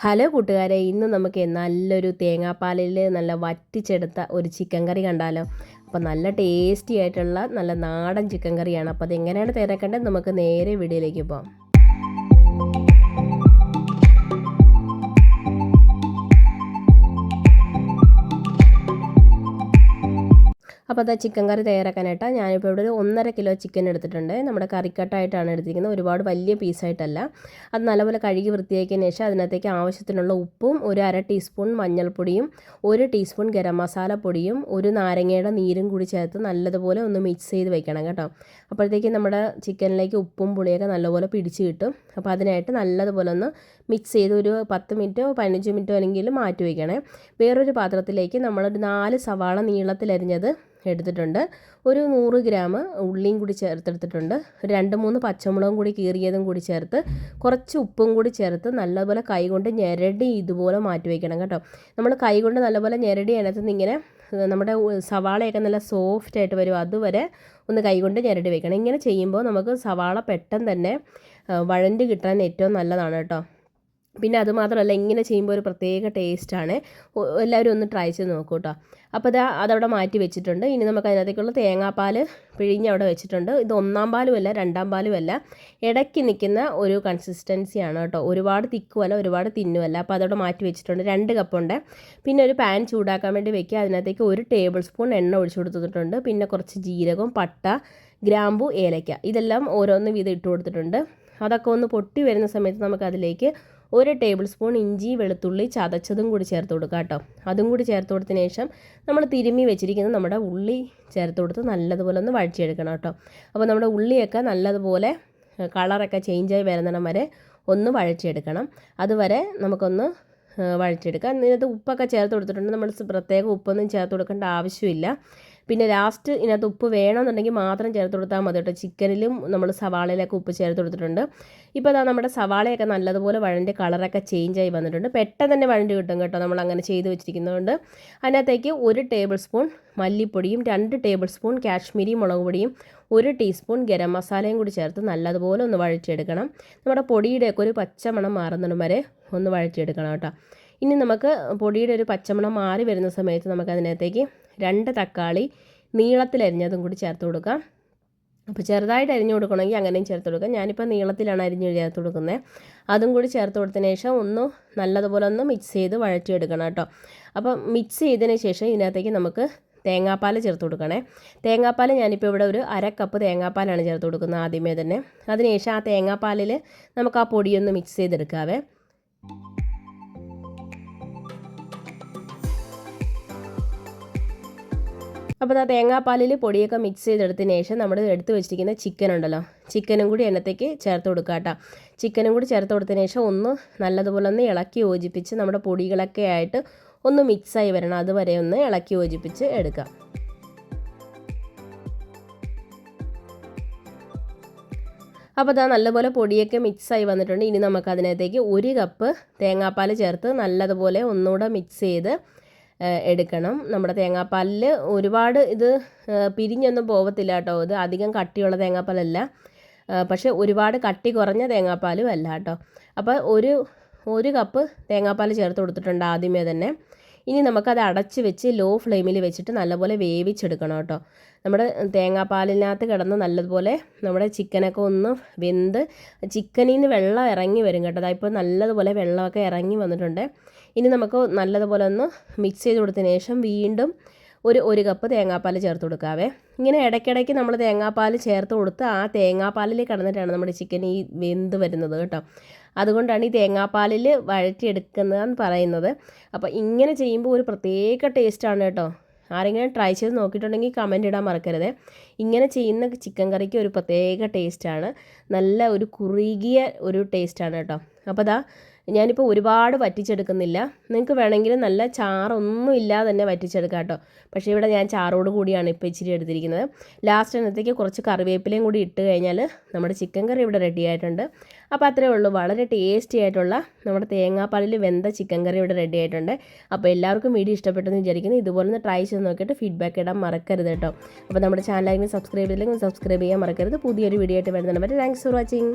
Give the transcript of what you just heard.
Hello കൂട്ടുകാരെ, ഇന്ന് നമുക്ക് നല്ലൊരു തേങ്ങാപ്പാലിൽ നല്ല വറ്റിച്ചെടുത്ത ഒരു ചിക്കൻ കറി കണ്ടാലോ. അപ്പോൾ നല്ല ടേസ്റ്റി ആയിട്ടുള്ള നല്ല നാടൻ ചിക്കൻ കറിയാണ്. അപ്പോൾ അതെങ്ങനെയാണ് തയ്യാറാക്കേണ്ടത് നമുക്ക് നേരെ വീഡിയോയിലേക്ക് പോകാം. അപ്പോൾ അത് ചിക്കൻ കറി തയ്യാറാക്കാനായിട്ട് ഞാനിപ്പോൾ ഇവിടെ ഒരു 1.5 കിലോ ചിക്കൻ എടുത്തിട്ടുണ്ട്. നമ്മുടെ കറിക്കട്ടായിട്ടാണ് എടുത്തിരിക്കുന്നത്, ഒരുപാട് വലിയ പീസായിട്ടല്ല. അത് നല്ലപോലെ കഴുകി വൃത്തിയാക്കിയതിന് ശേഷം അതിനകത്തേക്ക് ആവശ്യത്തിനുള്ള ഉപ്പും, ഒരു 1/2 ടീസ്പൂൺ മഞ്ഞൾപ്പൊടിയും, 1 ടീസ്പൂൺ ഗരം മസാല പൊടിയും, ഒരു നാരങ്ങയുടെ നീരും കൂടി ചേർത്ത് നല്ലതുപോലെ ഒന്ന് മിക്സ് ചെയ്ത് വെക്കണം കേട്ടോ. അപ്പോഴത്തേക്ക് നമ്മുടെ ചിക്കനിലേക്ക് ഉപ്പും പുളിയൊക്കെ നല്ലപോലെ പിടിച്ച് കിട്ടും. അപ്പോൾ അതിനായിട്ട് നല്ലതുപോലെ ഒന്ന് മിക്സ് ചെയ്ത് ഒരു 10 മിനിറ്റോ 15 മിനിറ്റോ അല്ലെങ്കിൽ മാറ്റി വയ്ക്കണേ. വേറൊരു പാത്രത്തിലേക്ക് നമ്മളൊരു 4 സവാള നീളത്തിലരിഞ്ഞത് എടുത്തിട്ടുണ്ട്, ഒരു 100 ഗ്രാം ഉള്ളിയും കൂടി ചേർത്തെടുത്തിട്ടുണ്ട്, 2-3 പച്ചമുളകും കൂടി കീറിയതും കൂടി ചേർത്ത് കുറച്ച് ഉപ്പും കൂടി ചേർത്ത് നല്ലപോലെ കൈകൊണ്ട് ഞെരടി ഇതുപോലെ മാറ്റി വയ്ക്കണം കേട്ടോ. നമ്മൾ കൈകൊണ്ട് നല്ലപോലെ ഞെരടി അതിനകത്ത് ഇങ്ങനെ നമ്മുടെ സവാളയൊക്കെ നല്ല സോഫ്റ്റ് ആയിട്ട് വരും, അതുവരെ ഒന്ന് കൈകൊണ്ട് ഞെരടി വെക്കണം. ഇങ്ങനെ ചെയ്യുമ്പോൾ നമുക്ക് സവാള പെട്ടെന്ന് തന്നെ വഴണ്ട് കിട്ടാൻ ഏറ്റവും നല്ലതാണ് കേട്ടോ. പിന്നെ അതുമാത്രമല്ല, ഇങ്ങനെ ചെയ്യുമ്പോൾ ഒരു പ്രത്യേക ടേസ്റ്റാണ്. എല്ലാവരും ഒന്ന് ട്രൈ ചെയ്ത് നോക്കൂ കേട്ടോ. അപ്പോൾ അതവിടെ മാറ്റി വെച്ചിട്ടുണ്ട്. ഇനി നമുക്ക് അതിനകത്തേക്കുള്ള തേങ്ങാപ്പാൽ പിഴിഞ്ഞ് അവിടെ വെച്ചിട്ടുണ്ട്. ഇത് 1-ാം പാലുമല്ല 2-ാം പാലുമല്ല, ഇടയ്ക്ക് നിൽക്കുന്ന ഒരു കൺസിസ്റ്റൻസിയാണ് കേട്ടോ. ഒരുപാട് തിക്കുമല്ല ഒരുപാട് തിന്നുമല്ല. അപ്പോൾ അതവിടെ മാറ്റി വെച്ചിട്ടുണ്ട്. 2 കപ്പുണ്ട്. പിന്നെ ഒരു പാൻ ചൂടാക്കാൻ വേണ്ടി വെക്കുക. അതിനകത്തേക്ക് 1 ടേബിൾ സ്പൂൺ എണ്ണ ഒഴിച്ചു കൊടുത്തിട്ടുണ്ട്. പിന്നെ കുറച്ച് ജീരകം, പട്ട, ഗ്രാമ്പു, ഏലയ്ക്ക ഇതെല്ലാം ഓരോന്ന് വീതം ഇട്ട് കൊടുത്തിട്ടുണ്ട്. അതൊക്കെ ഒന്ന് പൊട്ടി വരുന്ന സമയത്ത് നമുക്ക് അതിലേക്ക് 1 ടേബിൾ സ്പൂൺ ഇഞ്ചി വെളുത്തുള്ളി ചതച്ചതും കൂടി ചേർത്ത് കൊടുക്കുക കേട്ടോ. അതും കൂടി ചേർത്ത് കൊടുത്തതിന് ശേഷം നമ്മൾ തിരുമ്മി വെച്ചിരിക്കുന്ന നമ്മുടെ ഉള്ളി ചേർത്ത് കൊടുത്ത് നല്ലതുപോലെ ഒന്ന് വഴറ്റിയെടുക്കണം കേട്ടോ. അപ്പോൾ നമ്മുടെ ഉള്ളിയൊക്കെ നല്ലതുപോലെ കളറൊക്കെ ചേഞ്ചായി വരുന്നിടം വരെ ഒന്ന് വഴറ്റിയെടുക്കണം. അതുവരെ നമുക്കൊന്ന് വഴറ്റിയെടുക്കാം. ഇതിനകത്ത് ഉപ്പൊക്കെ ചേർത്ത് കൊടുത്തിട്ടുണ്ട്. നമ്മൾ പ്രത്യേകം ഉപ്പൊന്നും ചേർത്ത് കൊടുക്കേണ്ട ആവശ്യമില്ല. പിന്നെ ലാസ്റ്റ് ഇതിനകത്ത് ഉപ്പ് വേണമെന്നുണ്ടെങ്കിൽ മാത്രം ചേർത്ത് കൊടുത്താൽ മതി കേട്ടോ. ചിക്കനിലും നമ്മൾ സവാളയിലൊക്കെ ഉപ്പ് ചേർത്ത് കൊടുത്തിട്ടുണ്ട്. ഇപ്പോൾ അതാ നമ്മുടെ സവാളയൊക്കെ നല്ലതുപോലെ വഴൻ്റെ കളറൊക്കെ ചേഞ്ചായി വന്നിട്ടുണ്ട്. പെട്ടെന്ന് തന്നെ വഴണ്ട് കിട്ടും കേട്ടോ നമ്മൾ അങ്ങനെ ചെയ്ത് വെച്ചിരിക്കുന്നതുകൊണ്ട്. അതിനകത്തേക്ക് 1 ടേബിൾ സ്പൂൺ മല്ലിപ്പൊടിയും, 2 ടേബിൾ സ്പൂൺ കാശ്മീരി മുളക് പൊടിയും, 1 ടീസ്പൂൺ ഗരം മസാലയും കൂടി ചേർത്ത് നല്ലതുപോലെ ഒന്ന് വഴറ്റിയെടുക്കണം. നമ്മുടെ പൊടിയുടെയൊക്കെ ഒരു പച്ചമണം മാറുന്നിടം വരെ ഒന്ന് വഴറ്റിയെടുക്കണം കേട്ടോ. ഇനി നമുക്ക് പൊടിയുടെ ഒരു പച്ചമണം മാറി വരുന്ന സമയത്ത് നമുക്ക് അതിനകത്തേക്ക് 2 തക്കാളി നീളത്തിലരിഞ്ഞതും കൂടി ചേർത്ത് കൊടുക്കാം. അപ്പോൾ ചെറുതായിട്ട് അരിഞ്ഞു കൊടുക്കണമെങ്കിൽ അങ്ങനെയും ചേർത്ത് കൊടുക്കാം. ഞാനിപ്പോൾ നീളത്തിലാണ് അരിഞ്ഞ് ചേർത്ത് കൊടുക്കുന്നത്. അതും കൂടി ചേർത്ത് കൊടുത്തതിന് ശേഷം ഒന്ന് നല്ലതുപോലെ ഒന്ന് മിക്സ് ചെയ്ത് വഴറ്റിയെടുക്കണം കേട്ടോ. അപ്പം മിക്സ് ചെയ്തതിന് ശേഷം ഇതിനകത്തേക്ക് നമുക്ക് തേങ്ങാപ്പാൽ ചേർത്ത് കൊടുക്കണേ. തേങ്ങാപ്പാൽ ഞാനിപ്പോൾ ഇവിടെ ഒരു 1/2 കപ്പ് തേങ്ങാപ്പാലാണ് ചേർത്ത് കൊടുക്കുന്നത് ആദ്യമേ തന്നെ. അതിനുശേഷം ആ തേങ്ങാപ്പാലിൽ നമുക്ക് ആ പൊടിയൊന്ന് മിക്സ് ചെയ്തെടുക്കാവേ. അപ്പോൾ ആ തേങ്ങാപ്പാലിൽ പൊടിയൊക്കെ മിക്സ് ചെയ്തെടുത്തതിന് ശേഷം നമ്മൾ എടുത്ത് വെച്ചിരിക്കുന്ന ചിക്കൻ ഉണ്ടല്ലോ, ചിക്കനും കൂടി എണ്ണത്തേക്ക് ചേർത്ത് കൊടുക്കുക കേട്ടോ. ചിക്കനും കൂടി ചേർത്ത് കൊടുത്തതിന് ശേഷം ഒന്ന് നല്ലതുപോലെ ഒന്ന് ഇളക്കി യോജിപ്പിച്ച് നമ്മുടെ പൊടികളൊക്കെ ആയിട്ട് ഒന്ന് മിക്സായി വരണം, അതുവരെ ഒന്ന് ഇളക്കി യോജിപ്പിച്ച് എടുക്കാം. അപ്പോൾ അതാ നല്ലപോലെ പൊടിയൊക്കെ മിക്സായി വന്നിട്ടുണ്ട്. ഇനി നമുക്ക് അതിനകത്തേക്ക് 1 കപ്പ് തേങ്ങാപ്പാൽ ചേർത്ത് നല്ലതുപോലെ ഒന്നുകൂടെ മിക്സ് ചെയ്ത് എടുക്കണം. നമ്മുടെ തേങ്ങാപ്പാലിൽ ഒരുപാട് ഇത് പിരിഞ്ഞൊന്നും പോകത്തില്ല കേട്ടോ. ഇത് അധികം കട്ടിയുള്ള തേങ്ങാപ്പാലല്ല, പക്ഷേ ഒരുപാട് കട്ടി കുറഞ്ഞ തേങ്ങാപ്പാലും അല്ല കേട്ടോ. അപ്പോൾ ഒരു കപ്പ് തേങ്ങാപ്പാൽ ചേർത്ത് കൊടുത്തിട്ടുണ്ട് ആദ്യമേ തന്നെ. ഇനി നമുക്കത് അടച്ച് വെച്ച് ലോ ഫ്ലെയിമിൽ വെച്ചിട്ട് നല്ലപോലെ വേവിച്ചെടുക്കണം കേട്ടോ. നമ്മുടെ തേങ്ങാപ്പാലിനകത്ത് കിടന്ന് നല്ലതുപോലെ നമ്മുടെ ചിക്കനൊക്കെ ഒന്ന് വെന്ത് ചിക്കനിൽ നിന്ന് വെള്ളം ഇറങ്ങി വരും കേട്ടോ. അതായപ്പോൾ നല്ലതുപോലെ വെള്ളമൊക്കെ ഇറങ്ങി വന്നിട്ടുണ്ട്. ഇനി നമുക്ക് നല്ലതുപോലെ ഒന്ന് മിക്സ് ചെയ്ത് കൊടുത്തതിന് ശേഷം വീണ്ടും ഒരു കപ്പ് തേങ്ങാപ്പാൽ ചേർത്ത് കൊടുക്കാവേ. ഇങ്ങനെ ഇടയ്ക്കിടയ്ക്ക് നമ്മൾ തേങ്ങാപ്പാൽ ചേർത്ത് കൊടുത്ത് ആ തേങ്ങാപ്പാലിൽ കിടന്നിട്ടാണ് നമ്മുടെ ചിക്കൻ ഈ വെന്ത് വരുന്നത് കേട്ടോ. അതുകൊണ്ടാണ് ഈ തേങ്ങാപ്പാലിൽ വഴറ്റിയെടുക്കുന്നതെന്ന് പറയുന്നത്. അപ്പോൾ ഇങ്ങനെ ചെയ്യുമ്പോൾ ഒരു പ്രത്യേക ടേസ്റ്റാണ് കേട്ടോ. ആരെങ്കിലും ട്രൈ ചെയ്ത് നോക്കിയിട്ടുണ്ടെങ്കിൽ കമൻറ്റ് ഇടാൻ മറക്കരുത്. ഇങ്ങനെ ചെയ്യുന്ന ചിക്കൻ കറിക്ക് ഒരു പ്രത്യേക ടേസ്റ്റാണ്, നല്ല ഒരു കുറുകിയ ഒരു ടേസ്റ്റാണ് കേട്ടോ. അപ്പോൾ ഞാനിപ്പോൾ ഒരുപാട് വറ്റിച്ചെടുക്കുന്നില്ല. നിങ്ങൾക്ക് വേണമെങ്കിൽ നല്ല ചാറൊന്നും ഇല്ലാതെ തന്നെ വറ്റിച്ചെടുക്കാം കേട്ടോ. പക്ഷേ ഇവിടെ ഞാൻ ചാറോട് കൂടിയാണ് ഇപ്പോൾ ഇച്ചിരി എടുത്തിരിക്കുന്നത്. ലാസ്റ്റ് അതിനകത്തേക്ക് കുറച്ച് കറിവേപ്പിലയും കൂടി ഇട്ട് കഴിഞ്ഞാൽ നമ്മുടെ ചിക്കൻ കറി ഇവിടെ റെഡി ആയിട്ടുണ്ട്. അപ്പോൾ അത്രയേ ഉള്ളൂ. വളരെ ടേസ്റ്റി ആയിട്ടുള്ള നമ്മുടെ തേങ്ങാപ്പാലിൽ വെന്ത ചിക്കൻ കറി ഇവിടെ റെഡി ആയിട്ടുണ്ട്. അപ്പോൾ എല്ലാവർക്കും വീഡിയോ ഇഷ്ടപ്പെട്ടെന്ന് വിചാരിക്കുന്നു. ഇതുപോലെ ഒന്ന് ട്രൈ ചെയ്ത് നോക്കിയിട്ട് ഫീഡ്ബാക്ക് ഇടാൻ മറക്കരുത് കേട്ടോ. അപ്പോൾ നമ്മുടെ ചാനലിൽ സബ്സ്ക്രൈബ് ചെയ്തില്ലെങ്കിൽ സബ്സ്ക്രൈബ് ചെയ്യാൻ മറക്കരുത്. പുതിയൊരു വീഡിയോ ആയിട്ട് വരുന്നതിന് വരെ താങ്ക്സ് ഫോർ വാച്ചിങ്.